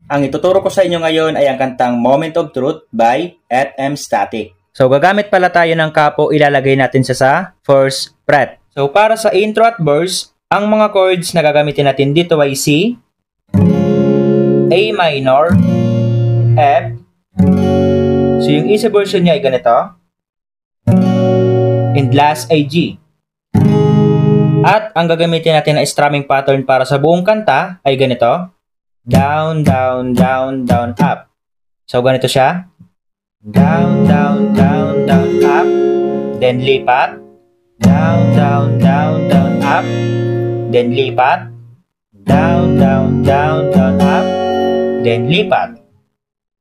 Ang ituturo ko sa inyo ngayon ay ang kantang Moment of Truth by FM Static. So gagamit pala tayo ng capo, ilalagay natin siya sa first fret. So para sa intro at verse, ang mga chords na gagamitin natin dito ay C, A minor, F. So yung easy version niya ay ganito. And last ay G. At ang gagamitin natin na strumming pattern para sa buong kanta ay ganito. Down, down, down, down, up. So ganito siya. Down, down, down, down, up. Then lipat. Down, down, down, down, up. Then lipat. Down, down, down, down, up. Then lipat.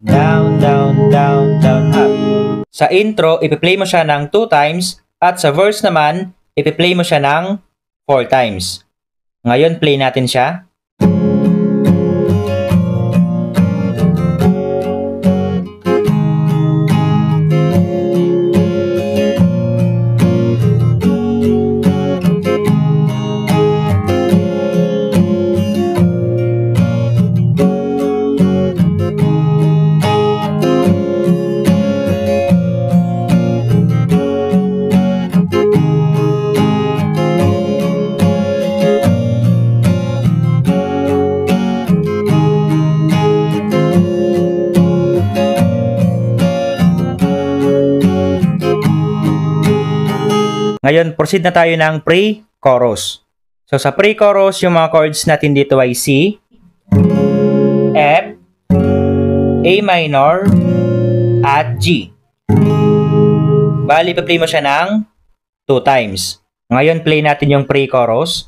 Down, down, down, down, up. Sa intro, ipi-play mo siya ng 2 times. At sa verse naman, ipi-play mo siya ng 4 times. Ngayon, play natin siya. Ngayon, proceed na tayo ng pre-chorus. So, sa pre-chorus, yung mga chords natin dito ay C, F, A minor, at G. Bali, pa-play mo siya ng 2 times. Ngayon, play natin yung pre-chorus.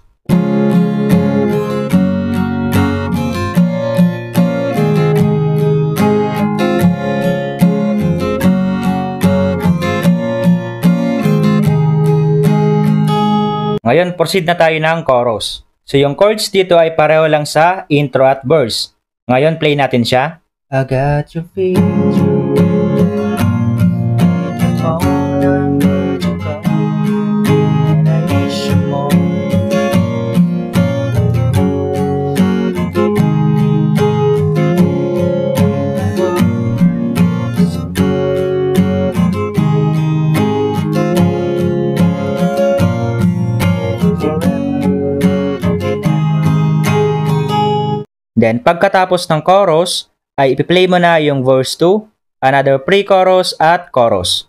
Ngayon, proceed na tayo ng chorus. So, yung chords dito ay pareho lang sa intro at verse. Ngayon, play natin siya. I got your feature. Then, pagkatapos ng chorus, ay ipi-play mo na yung verse 2, another pre-chorus at chorus.